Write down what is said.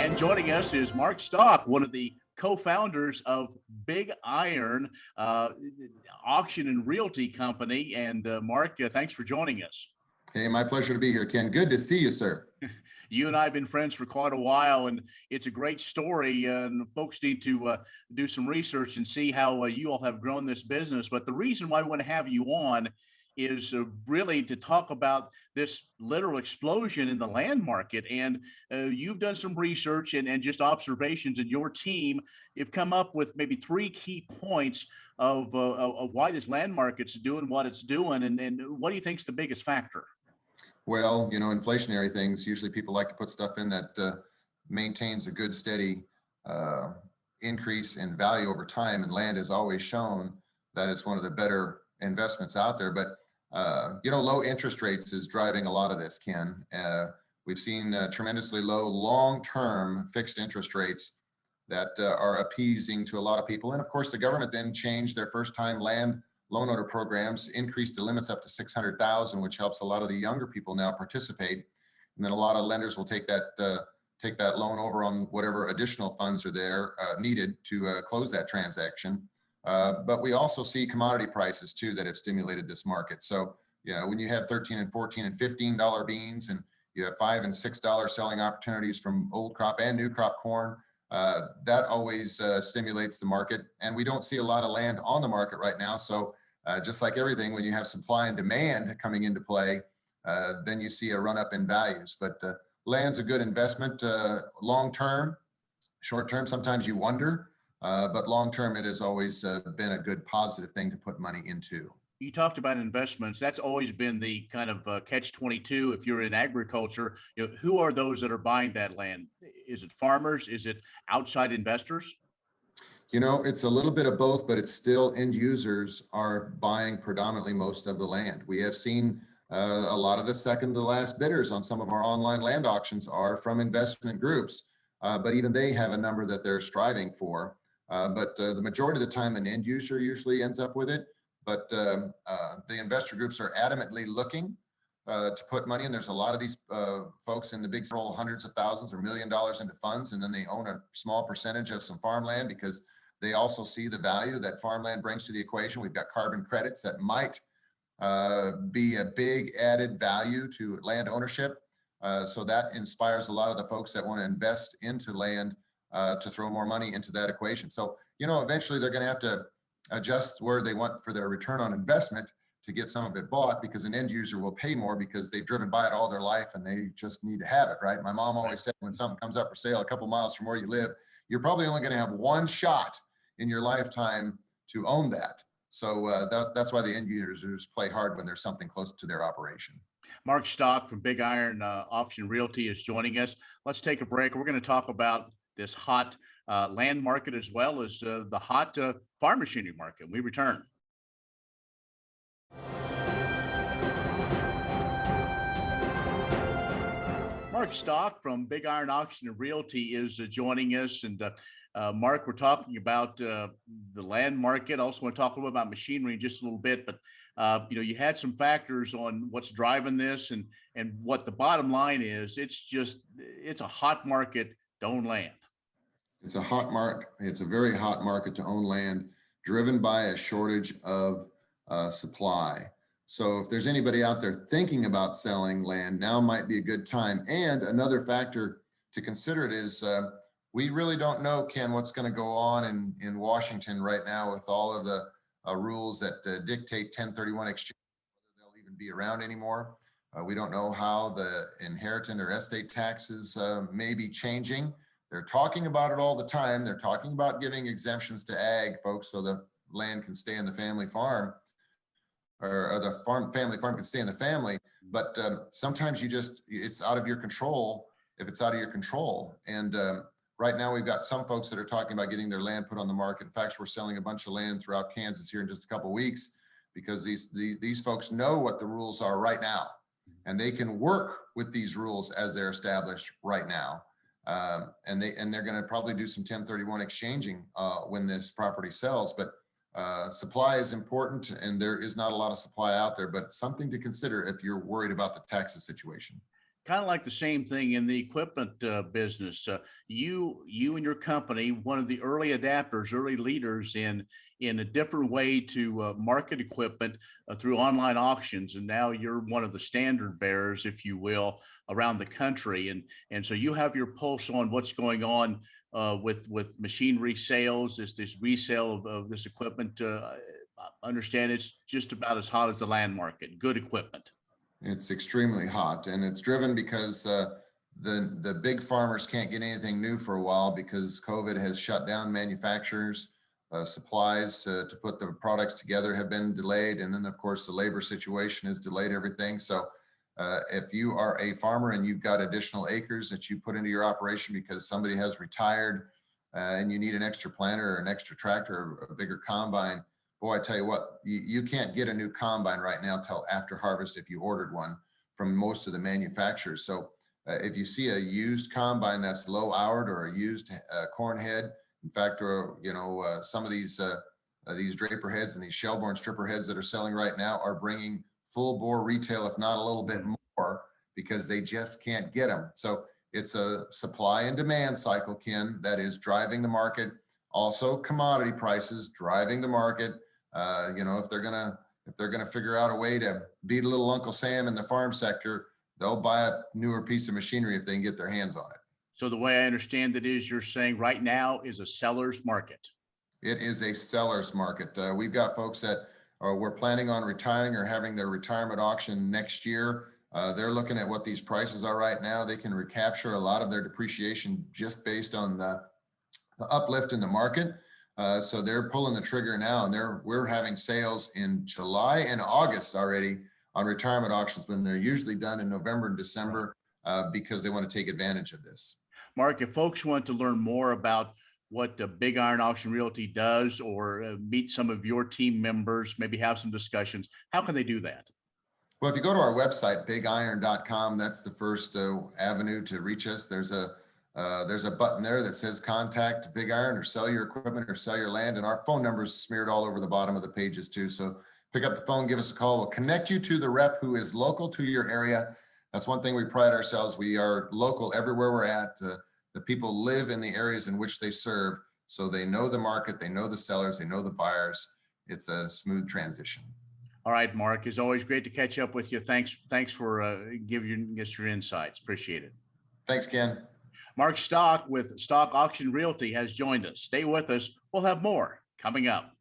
And joining us is Mark Stock, one of the co-founders of Big Iron Auction and Realty Company. And Mark, thanks for joining us. Hey, my pleasure to be here, Ken. Good to see you, sir. You and I have been friends for quite a while, and it's a great story. And folks need to do some research and see how you all have grown this business. But the reason why I want to have you on is really to talk about this literal explosion in the land market. And you've done some research and just observations, and your team have come up with maybe three key points of why this land market's doing what it's doing. And what do you think is the biggest factor? Well, you know, inflationary things, usually people like to put stuff in that maintains a good, steady increase in value over time. And land has always shown that it's one of the better investments out there. But, you know, low interest rates is driving a lot of this, Ken. We've seen tremendously low long-term fixed interest rates that are appeasing to a lot of people. And of course, the government then changed their first-time land loan order programs, increased the limits up to 600,000, which helps a lot of the younger people now participate. And then a lot of lenders will take that loan over on whatever additional funds are there needed to close that transaction. But we also see commodity prices too that have stimulated this market. So yeah, when you have 13 and 14 and $15 beans, and you have $5 and $6 selling opportunities from old crop and new crop corn, that always stimulates the market. And we don't see a lot of land on the market right now. So just like everything, when you have supply and demand coming into play, then you see a run up in values. But land's a good investment long term. Short term, sometimes you wonder, but long term, it has always been a good positive thing to put money into. You talked about investments. That's always been the kind of catch-22. If you're in agriculture, you know, who are those that are buying that land? Is it farmers? Is it outside investors? You know, it's a little bit of both, but it's still end users are buying predominantly most of the land. We have seen a lot of the second to last bidders on some of our online land auctions are from investment groups, but even they have a number that they're striving for. But the majority of the time, an end user usually ends up with it. But the investor groups are adamantly looking to put money in. There's a lot of these folks in the big roll hundreds of thousands or $1 million into funds, and then they own a small percentage of some farmland because they also see the value that farmland brings to the equation. We've got carbon credits that might be a big added value to land ownership. So that inspires a lot of the folks that want to invest into land to throw more money into that equation. So, you know, eventually they're going to have to adjust where they want for their return on investment to get some of it bought, because an end user will pay more because they've driven by it all their life and they just need to have it, right? My mom always said when something comes up for sale a couple miles from where you live, you're probably only going to have one shot in your lifetime to own that. So that's why the end users play hard when there's something close to their operation. Mark Stock from Big Iron Auction Realty is joining us. Let's take a break. We're going to talk about this hot land market as well as the hot farm machinery market. We return. Mark Stock from Big Iron Auction and Realty is joining us. And Mark, we're talking about the land market. Also want to talk a little about machinery in just a little bit, but you know, you had some factors on what's driving this and what the bottom line is. It's a hot market to own land. It's a hot market. It's a very hot market to own land, driven by a shortage of supply. So if there's anybody out there thinking about selling land, now might be a good time. And another factor to consider it is we really don't know, Ken, what's going to go on in Washington right now with all of the rules that dictate 1031 exchange, whether they'll even be around anymore. We don't know how the inheritance or estate taxes may be changing. They're talking about it all the time. They're talking about giving exemptions to ag folks so the land can stay in the family farm, or the family farm can stay in the family. But sometimes it's out of your control if it's out of your control. And right now we've got some folks that are talking about getting their land put on the market. In fact, we're selling a bunch of land throughout Kansas here in just a couple of weeks because these folks know what the rules are right now, and they can work with these rules as they're established right now. And they're going to probably do some 1031 exchanging when this property sells. But supply is important, and there is not a lot of supply out there, but it's something to consider if you're worried about the taxes situation. kind of like the same thing in the equipment business. You and your company, one of the early adapters, early leaders in a different way to market equipment through online auctions, and now you're one of the standard bearers, if you will, around the country. And so you have your pulse on what's going on with machinery sales, this resale of this equipment. I understand it's just about as hot as the land market. Good equipment. It's extremely hot, and it's driven because the big farmers can't get anything new for a while because COVID has shut down manufacturers. Supplies to put the products together have been delayed, and then of course the labor situation has delayed everything. So if you are a farmer and you've got additional acres that you put into your operation because somebody has retired and you need an extra planter or an extra tractor or a bigger combine, boy, I tell you what, you can't get a new combine right now till after harvest if you ordered one from most of the manufacturers. So if you see a used combine that's low houred or a used corn head, in fact, some of these draper heads and these shellborn stripper heads that are selling right now are bringing full bore retail, if not a little bit more, because they just can't get them. So it's a supply and demand cycle, Ken, that is driving the market. Also, commodity prices driving the market. If they're gonna figure out a way to beat a little Uncle Sam in the farm sector, they'll buy a newer piece of machinery if they can get their hands on it. So the way I understand it is you're saying right now is a seller's market. It is a seller's market. We've got folks that we're planning on retiring or having their retirement auction next year. They're looking at what these prices are right now. They can recapture a lot of their depreciation just based on the uplift in the market. So they're pulling the trigger now, and we're having sales in July and August already on retirement auctions when they're usually done in November and December because they want to take advantage of this. Mark, if folks want to learn more about what the Big Iron Auction Realty does or meet some of your team members, maybe have some discussions, how can they do that? Well, if you go to our website, bigiron.com, that's the first avenue to reach us. There's a button there that says contact Big Iron or sell your equipment or sell your land. And our phone number is smeared all over the bottom of the pages too. So pick up the phone, give us a call. We'll connect you to the rep who is local to your area. That's one thing we pride ourselves. We are local everywhere we're at. The people live in the areas in which they serve. So they know the market, they know the sellers, they know the buyers. It's a smooth transition. All right, Mark, it's always great to catch up with you. Thanks for giving us your insights. Appreciate it. Thanks, Ken. Mark Stock with Stock Auction Realty has joined us. Stay with us. We'll have more coming up.